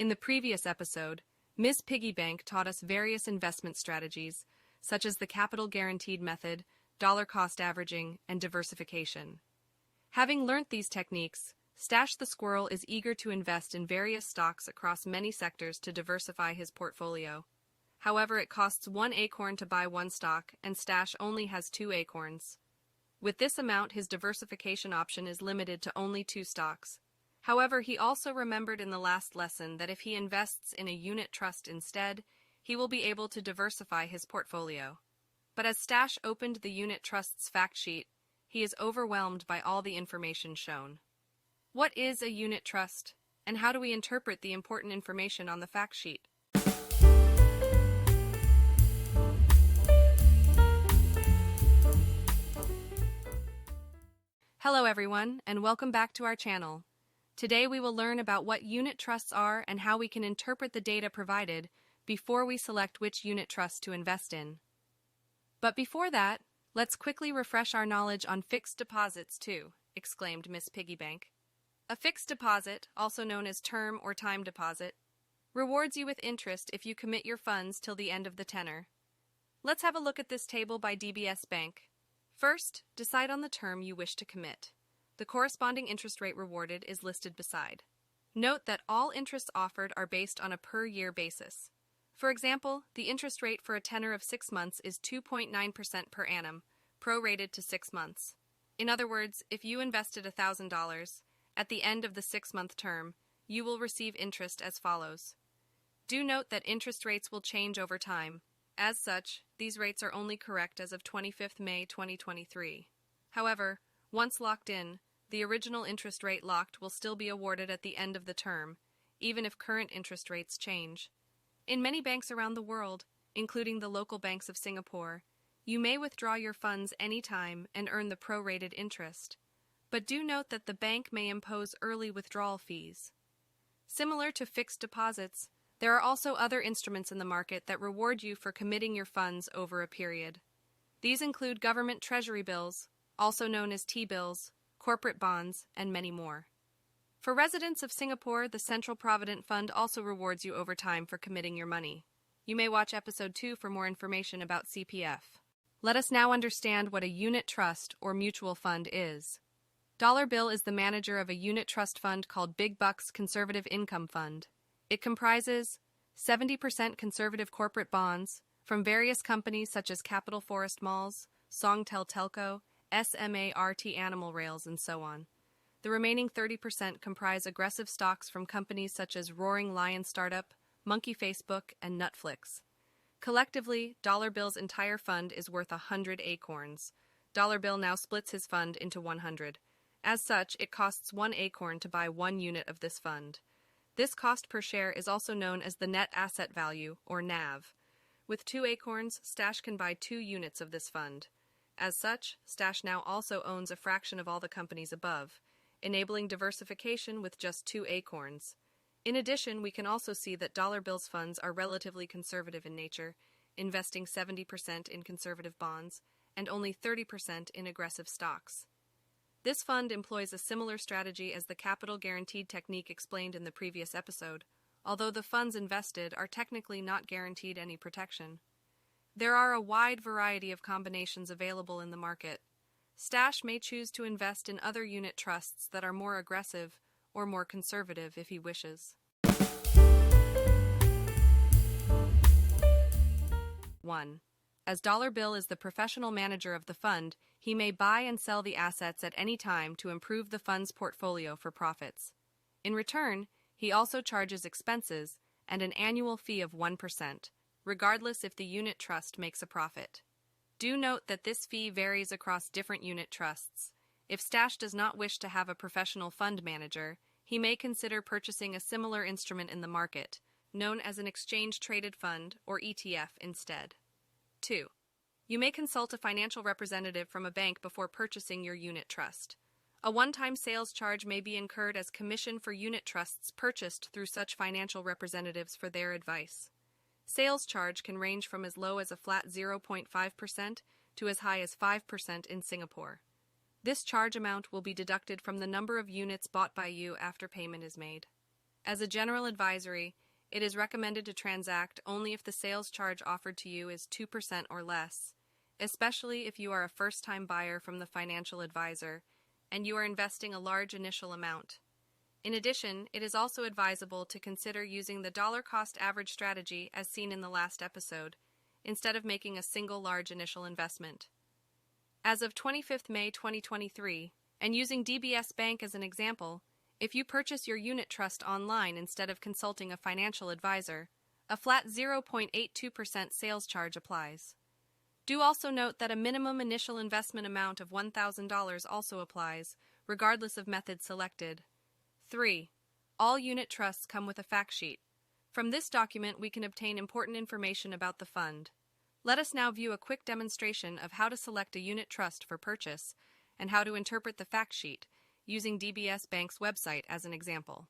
In the previous episode, Ms. Piggy Bank taught us various investment strategies, such as the capital guaranteed method, dollar cost averaging, and diversification. Having learnt these techniques, Stash the Squirrel is eager to invest in various stocks across many sectors to diversify his portfolio. However, it costs 1 acorn to buy 1 stock, and Stash only has 2 acorns. With this amount, his diversification option is limited to only 2 stocks. However, he also remembered in the last lesson that if he invests in a unit trust instead, he will be able to diversify his portfolio. But as Stash opened the unit trust's fact sheet, he is overwhelmed by all the information shown. What is a unit trust, and how do we interpret the important information on the fact sheet? Hello everyone, and welcome back to our channel. Today we will learn about what unit trusts are and how we can interpret the data provided before we select which unit trust to invest in. But before that, let's quickly refresh our knowledge on fixed deposits too, exclaimed Miss Piggy Bank. A fixed deposit, also known as term or time deposit, rewards you with interest if you commit your funds till the end of the tenor. Let's have a look at this table by DBS Bank. First, decide on the term you wish to commit. The corresponding interest rate rewarded is listed beside. Note that all interests offered are based on a per-year basis. For example, the interest rate for a tenor of 6 months is 2.9% per annum, prorated to 6 months. In other words, if you invested $1,000, at the end of the 6-month term, you will receive interest as follows. Do note that interest rates will change over time. As such, these rates are only correct as of 25th May 2023. However, once locked in, the original interest rate locked will still be awarded at the end of the term, even if current interest rates change. In many banks around the world, including the local banks of Singapore, you may withdraw your funds anytime and earn the prorated interest. But do note that the bank may impose early withdrawal fees. Similar to fixed deposits, there are also other instruments in the market that reward you for committing your funds over a period. These include government treasury bills, also known as T-bills, corporate bonds, and many more. For residents of Singapore, the Central Provident Fund also rewards you over time for committing your money. You may watch episode 2 for more information about CPF. Let us now understand what a unit trust or mutual fund is. Dollar Bill is the manager of a unit trust fund called Big Bucks Conservative Income Fund. It comprises 70% conservative corporate bonds from various companies such as Capital Forest Malls, Songtel Telco, SMART Animal Rails, and so on. The remaining 30% comprise aggressive stocks from companies such as Roaring Lion Startup, Monkey Facebook, and Netflix. Collectively, Dollar Bill's entire fund is worth 100 acorns. Dollar Bill now splits his fund into 100. As such, it costs 1 acorn to buy 1 unit of this fund. This cost per share is also known as the net asset value, or NAV. With 2 acorns, Stash can buy 2 units of this fund. As such, Stash now also owns a fraction of all the companies above, enabling diversification with just 2 acorns. In addition, we can also see that Dollar Bill's funds are relatively conservative in nature, investing 70% in conservative bonds and only 30% in aggressive stocks. This fund employs a similar strategy as the capital guaranteed technique explained in the previous episode, although the funds invested are technically not guaranteed any protection. There are a wide variety of combinations available in the market. Stash may choose to invest in other unit trusts that are more aggressive or more conservative if he wishes. 1. As Dollar Bill is the professional manager of the fund, he may buy and sell the assets at any time to improve the fund's portfolio for profits. In return, he also charges expenses and an annual fee of 1%, regardless if the unit trust makes a profit. Do note that this fee varies across different unit trusts. If Stash does not wish to have a professional fund manager, he may consider purchasing a similar instrument in the market, known as an exchange-traded fund, or ETF, instead. 2. You may consult a financial representative from a bank before purchasing your unit trust. A one-time sales charge may be incurred as commission for unit trusts purchased through such financial representatives for their advice. Sales charge can range from as low as a flat 0.5% to as high as 5% in Singapore. This charge amount will be deducted from the number of units bought by you after payment is made. As a general advisory, it is recommended to transact only if the sales charge offered to you is 2% or less, especially if you are a first-time buyer from the financial advisor and you are investing a large initial amount. In addition, it is also advisable to consider using the dollar cost average strategy as seen in the last episode, instead of making a single large initial investment. As of 25th May 2023, and using DBS Bank as an example, if you purchase your unit trust online instead of consulting a financial advisor, a flat 0.82% sales charge applies. Do also note that a minimum initial investment amount of $1,000 also applies, regardless of method selected. 3. All unit trusts come with a fact sheet. From this document, we can obtain important information about the fund. Let us now view a quick demonstration of how to select a unit trust for purchase and how to interpret the fact sheet, using DBS Bank's website as an example.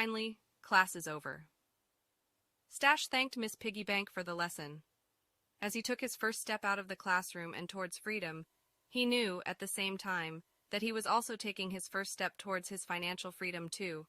Finally, class is over. Stash thanked Miss Piggybank for the lesson. As he took his first step out of the classroom and towards freedom, he knew, at the same time, that he was also taking his first step towards his financial freedom too.